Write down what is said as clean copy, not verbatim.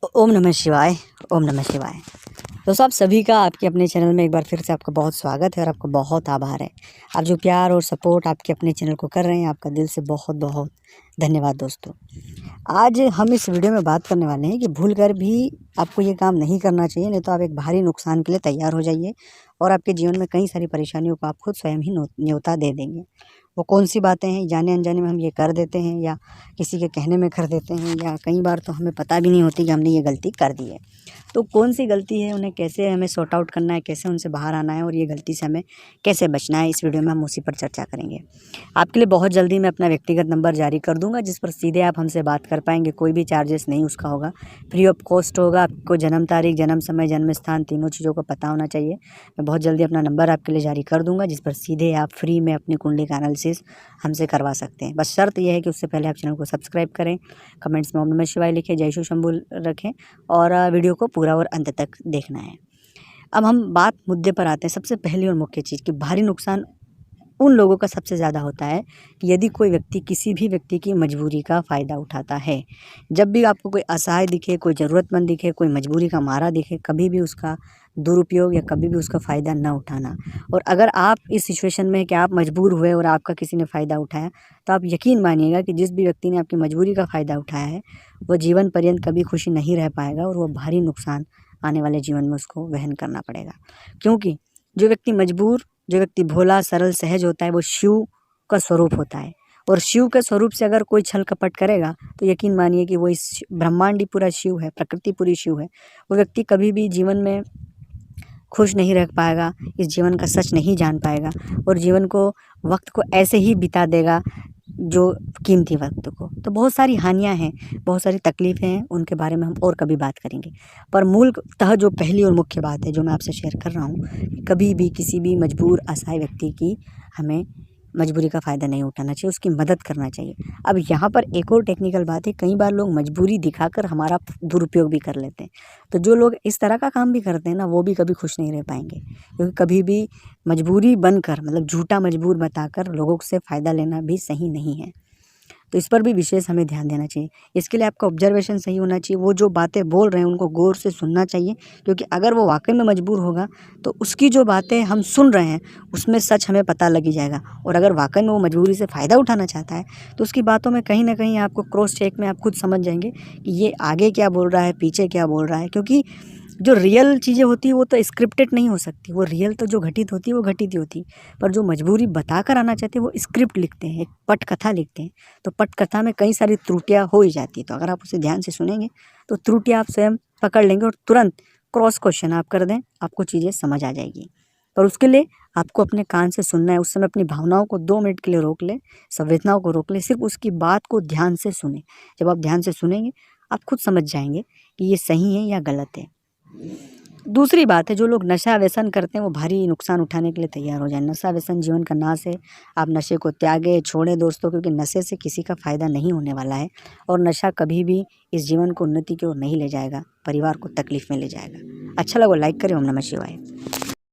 ओम नमः शिवाय। ओम नमः शिवाय। दोस्तों, आप सभी का आपके अपने चैनल में एक बार फिर से आपका बहुत स्वागत है और आपका बहुत आभार है। आप जो प्यार और सपोर्ट आपके अपने चैनल को कर रहे हैं, आपका दिल से बहुत बहुत धन्यवाद। दोस्तों, आज हम इस वीडियो में बात करने वाले हैं कि भूलकर भी आपको ये काम नहीं करना चाहिए, नहीं तो आप एक भारी नुकसान के लिए तैयार हो जाइए और आपके जीवन में कई सारी परेशानियों को आप खुद स्वयं ही न्योता दे देंगे। वो कौन सी बातें हैं, जाने अनजाने में हम ये कर देते हैं या किसी के कहने में कर देते हैं, या कई बार तो हमें पता भी नहीं होती कि हमने ये गलती कर दी है। तो कौन सी गलती है, उन्हें कैसे हमें सॉर्ट आउट करना है, कैसे उनसे बाहर आना है और ये गलती से हमें कैसे बचना है, इस वीडियो में हम उसी पर चर्चा करेंगे। आपके लिए बहुत जल्दी मैं अपना व्यक्तिगत नंबर जारी कर दूंगा, जिस पर सीधे आप हमसे बात कर पाएंगे। कोई भी चार्जेस नहीं उसका होगा, फ्री ऑफ कॉस्ट होगा। आपको जन्म तारीख, जन्म समय, जन्म स्थान तीनों चीज़ों का पता होना चाहिए। मैं बहुत जल्दी अपना नंबर आपके लिए जारी कर दूंगा, जिस पर सीधे आप फ्री में अपनी कुंडली का एनालिसिस हमसे करवा सकते हैं। बस शर्त यह है कि उससे पहले आप चैनल को सब्सक्राइब करें, कमेंट्स में ओम नमः शिवाय लिखें, जय शिव शंभू रखें और वीडियो को पूरा और अंत तक देखना है। अब हम बात मुद्दे पर आते हैं। सबसे पहली और मुख्य चीज़ कि भारी नुकसान उन लोगों का सबसे ज़्यादा होता है कि यदि कोई व्यक्ति किसी भी व्यक्ति की मजबूरी का फ़ायदा उठाता है। जब भी आपको कोई असहाय दिखे, कोई ज़रूरतमंद दिखे, कोई मजबूरी का मारा दिखे, कभी भी उसका दुरुपयोग या कभी भी उसका फ़ायदा न उठाना। और अगर आप इस सिचुएशन में हैं कि आप मजबूर हुए और आपका किसी ने फ़ायदा उठाया, तो आप यकीन मानिएगा कि जिस भी व्यक्ति ने आपकी मजबूरी का फ़ायदा उठाया है, वो जीवन पर्यंत कभी खुशी नहीं रह पाएगा और वो भारी नुकसान आने वाले जीवन में उसको वहन करना पड़ेगा। क्योंकि जो व्यक्ति भोला, सरल, सहज होता है, वो शिव का स्वरूप होता है। और शिव के स्वरूप से अगर कोई छल कपट करेगा, तो यकीन मानिए कि वो इस ब्रह्मांड ही पूरा शिव है, प्रकृति पूरी शिव है। वो व्यक्ति कभी भी जीवन में खुश नहीं रह पाएगा, इस जीवन का सच नहीं जान पाएगा और जीवन को, वक्त को ऐसे ही बिता देगा, जो कीमती वक्त को। तो बहुत सारी हानियाँ हैं, बहुत सारी तकलीफ़ें हैं, उनके बारे में हम और कभी बात करेंगे। पर मूलतः जो पहली और मुख्य बात है, जो मैं आपसे शेयर कर रहा हूँ, कभी भी किसी भी मजबूर, असहाय व्यक्ति की हमें मजबूरी का फ़ायदा नहीं उठाना चाहिए, उसकी मदद करना चाहिए। अब यहाँ पर एक और टेक्निकल बात है, कई बार लोग मजबूरी दिखाकर हमारा दुरुपयोग भी कर लेते हैं। तो जो लोग इस तरह का काम भी करते हैं ना, वो भी कभी खुश नहीं रह पाएंगे, क्योंकि कभी भी मजबूरी बनकर, मतलब झूठा मजबूर बताकर लोगों से फ़ायदा लेना भी सही नहीं है। तो इस पर भी विशेष हमें ध्यान देना चाहिए। इसके लिए आपका ऑब्जर्वेशन सही होना चाहिए। वो जो बातें बोल रहे हैं उनको गौर से सुनना चाहिए, क्योंकि अगर वो वाकई में मजबूर होगा तो उसकी जो बातें हम सुन रहे हैं उसमें सच हमें पता लग ही जाएगा। और अगर वाकई में वो मजबूरी से फ़ायदा उठाना चाहता है, तो उसकी बातों में कहीं ना कहीं आपको क्रॉस चेक में आप खुद समझ जाएंगे कि ये आगे क्या बोल रहा है, पीछे क्या बोल रहा है। क्योंकि जो रियल चीज़ें होती है वो तो स्क्रिप्टेड नहीं हो सकती, वो रियल तो जो घटित होती है वो घटित ही होती है। पर जो मजबूरी बताकर आना चाहते हैं वो स्क्रिप्ट लिखते हैं, एक पटकथा लिखते हैं। तो पटकथा में कई सारी त्रुटियां हो ही जाती है। तो अगर आप उसे ध्यान से सुनेंगे तो त्रुटियां आप स्वयं पकड़ लेंगे और तुरंत क्रॉस क्वेश्चन आप कर दें, आपको चीज़ें समझ आ जाएगी। पर उसके लिए आपको अपने कान से सुनना है। उस समय अपनी भावनाओं को 2 मिनट के लिए रोक ले, संवेदनाओं को रोक ले, सिर्फ उसकी बात को ध्यान से सुने। जब आप ध्यान से सुनेंगे, आप खुद समझ जाएंगे कि ये सही है या गलत है। दूसरी बात है, जो लोग नशा व्यसन करते हैं वो भारी नुकसान उठाने के लिए तैयार हो जाए। नशा व्यसन जीवन का नाश है। आप नशे को त्यागें, छोड़ें दोस्तों, क्योंकि नशे से किसी का फ़ायदा नहीं होने वाला है और नशा कभी भी इस जीवन को उन्नति की ओर नहीं ले जाएगा, परिवार को तकलीफ़ में ले जाएगा। अच्छा लगा लाइक करें। ओम नमः शिवाय।